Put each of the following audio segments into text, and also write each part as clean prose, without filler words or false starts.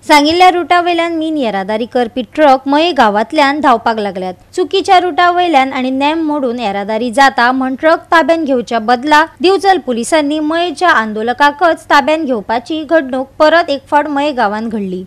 सांगिल्ल्या रुटावयल्यान मीन येरादारी करपी ट्रक मये गावांतल्यान धांवपाक लागल्यात। चुकीच्या रुटावयल्यान आनी नेम मोडून येरादारी जाता म्हण ट्रक ताब्यान घेवच्या बदला दिवचल पुलिसांनी मयेच्या आंदोलकांकच ताब्यान घेवपाची घडणूक परत एक फावट मये गांवांत घडली।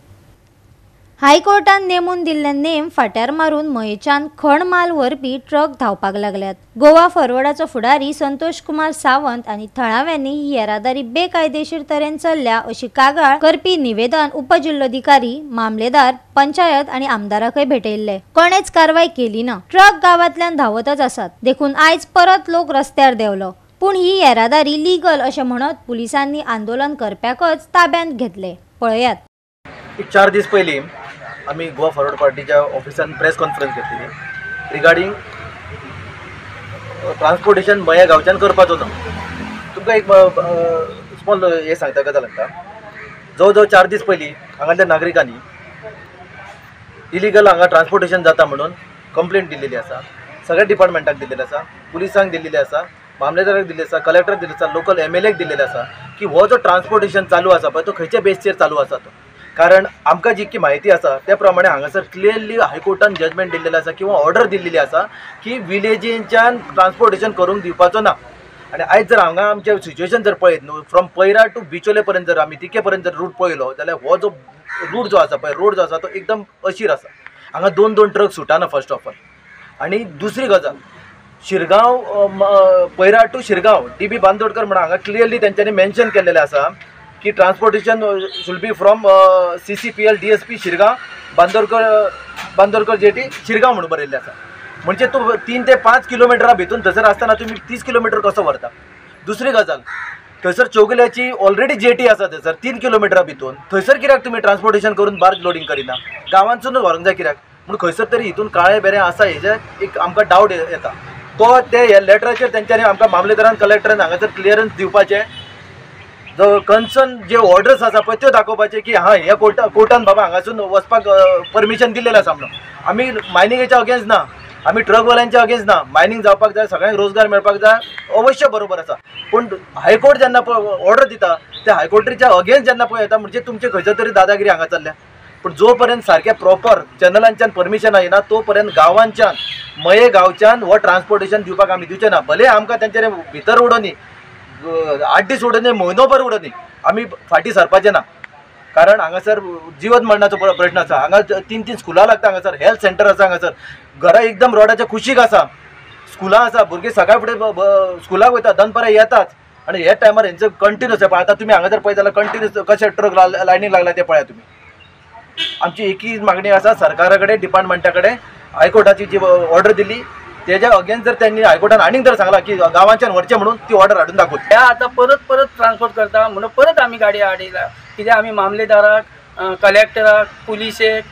हायकोर्टान नेमून दिल्ले नेम फाट्यार मारून मयेच्यान खण माल व्हरपी ट्रक धांवपाक लागल्यात। गोवा फॉरवर्डाचो फुडारी संतोष कुमार सावंत आनी थळाव्यांनी ही येरादारी बेकायदेशीर तरेन चल्ल्या अशी कागाळ करपी निवेदन उपजिल्लोधिकारी, मामलेदार, पंचायत आनी आमदाराकय भेटयल्ले। कोणेच कारवाय केली ना। ट्रक गावांतल्यान धांवतच आसात। देखून आयज परत लोक रस्त्यार देवलो। पूण ही येरादारी लीगल अशें म्हणत पुलिसांनी आंदोलन करप्याकच ताब्यात घेतले। पळयात। 4 दीस पयलीं आमी गोवा फॉरवर्ड पार्टीच्या ऑफिसान प्रेस कॉन्फरन्स घेतली रिगार्डिंग ट्रान्सपोर्टेशन मया गांवच्यान करपाचो ना। तुमकां एक स्मॉल हे सांगता गजाल लागता। जवळ जवळ 4 दीस पयलीं हांगाच्या नागरिकांनी इलिगल हांगा ट्रान्सपोर्टेशन जाता म्हणून कंप्लेंट दिल्ली आसा। सगळ्या डिपार्टमेंटाक दिल्लेली आसा, पुलिसांक दिल्ली आसा, मामलेदाराक दिल्ली आसा, कलेक्टराक दिल्ली आसा, लोकल MLAक दिल्लेले आसा की हो जो ट्रान्सपोर्टेशन चालू आसा पळय तो खंयच्या बेसचेर चालू आसा तो। कारण आमकां जितकी माहिती आसा त्या प्रमाणे हांगासर क्लियरली हायकोर्टान जजमेंट दिल्लेलें आसा किंवा ऑर्डर दिल्ली आसा की विलेजींच्यान ट्रान्सपोर्टेशन करूंक दिवपाचो ना। आनी आयज जर हांगा आमचें सिच्युएशन जर पळयत न्हू फ्रॉम पैरा टू बिचोले पर्यंत जर आमी तिके पर्यंत जर रूट पळयलो जाल्यार हो जो रूट जो आसा पळय रोड जो आसा तो एकदम अशीर आसा। हांगा 2-2 ट्रक सुटाना फर्स्ट ऑफ ऑल। आनी दुसरी गजाल Shirgaon para two Shirgaon DB Bandodkar म्हणून हांगा क्लियरली तेंच्यांनी मेन्शन केल्लेलें आसा की transportation should be from CCPL DSP Shirgaon Bandodkar jetty Shirgaon म्हणून बरयल्लें आसा। म्हणजे तो 3 ते 5 किलोमिटरा भितून थंयसर आसतना तुमी 30 किलोमिटर कसो व्हरता। दुसरी गजाल थंयसर चौगुल्याची ऑलरेडी जेटी आसा थंयसर 3 किलोमिटरा भितून थंयसर कित्याक तुमी ट्रान्सपोर्टेशन करून बार्ज लोडिंग करिना? गांवांतसूनच व्हरोंक जाय कित्याक? म्हणून खंयसर तरी हितून काळें बेरें आसा हेजे एक आमकां डावट येता। तो ते लेटराचेर तेंच्यांनी आमकां मामलेदारान कलेक्टरान हांगासर क्लियरन्स दिवपाचें जो कन्सर्न जे ऑर्डर्स आसा पळय त्यो दाखोवपाचे की हां ह्या कोर्टान बाबा हांगासून वचपाक परमिशन दिल्लेलें आसा म्हणून। आमी मायनिंगेच्या अगेन्स्ट ना, आमी ट्रकवाल्यांच्या अगेन्स्ट ना। मायनिंग जावपाक जाय, सगळ्यांक रोजगार मेळपाक जाय, अवश्य बरोबर आसा। पूण हायकोर्ट जेन्ना ऑर्डर दिता त्या हायकोर्टीच्या अगेन्स्ट जेन्ना पळय येता म्हणजे तुमचे खंयच्या तरी दादागिरी हांगा चल्ल्या। पूण जो पर्यंत सारकें प्रॉपर चॅनलांच्यान परमिशन येना तो पर्यंत गांवांच्यान मये गांवच्यान हो ट्रान्सपोर्टेशन दिवपाक आमी दिवचें ना। भले आमकां तेंचे भितर उडोवनी 8 दीस उडोवनी, म्हयनोभर उडोवनी, आमी फाटीं सरपाचें ना। कारण हांगासर जिवत मरणाचो प्रश्न आसा। हांगा 3-3 स्कुलां लागता, हांगासर हेल्थ सेंटर आसा, हांगासर घरां एकदम रोडाच्या कुशीक आसा, स्कुलां आसा, भुरगीं सकाळ फुडें स्कुलाक वयता, दनपारां येतात आनी हे टायमार हेंचो कंटिन्यूस आसा। आतां तुमी हांगासर पळयत जाल्यार कंटिन्यूस कशे ट्रक लायनीक लागला ते पळया तुमी। आमची एकच मागणी आसा सरकारा कडेन, डिपार्टमेंटा कडेन, हायकोर्टाची जी ऑर्डर दिल्ली तेज्या अगेन्स्ट जर त्यांनी हायकोर्टान आनीक जर सांगला की गांवांच्यान व्हरचें म्हणून ती ऑर्डर हाडून दाखोवची। त्या आता परत ट्रान्सपोर्ट करता म्हणून परत आमी गाडी हाडिला कित्याक आमी मामलेदाराक, कलेक्टराक, पुलिसेक,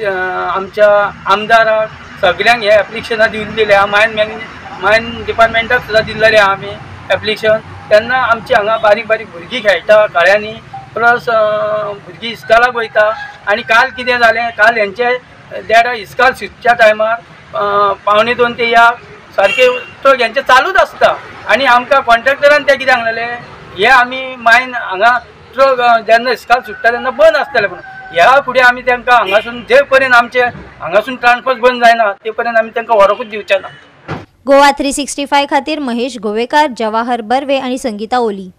आमच्या आमदाराक सगळ्यांक हे एप्लिकेशनां दिवन दिल्या। मायन डिपार्टमेंटाक सुद्दां दिल्लेलें आमी एप्लिकेशन। तेन्ना आमची हांगा बारीक भुरगीं खेळटा कळ्यांनी, प्लस भुरगीं इस्कॉलाक वयता। आनी काल कितें जालें, काल हेंचे देडा इस्कॉल सुटच्या टायमार 1:45 ते या सारके ट्रक हेंचे चालूच आसता। आनी आमकां कॉन्ट्रॅक्टरान ते कितें सांगलेलें हे आमी मायन हांगा ट्रक जेन्ना इस्कॉल सुट्टा तेन्ना बंद आसतलें म्हणून। ह्या फुडें आमी तांकां हांगासून जे पर्यंत आमचे हांगासून ट्रान्सपोर्ट बंद जायना ते पर्यंत आमी तांकां व्हरोंकूच दिवचे ना। गोवा 365 खातीर महेश गोवेकार, जवाहर बर्वे आनी संगीता ओली।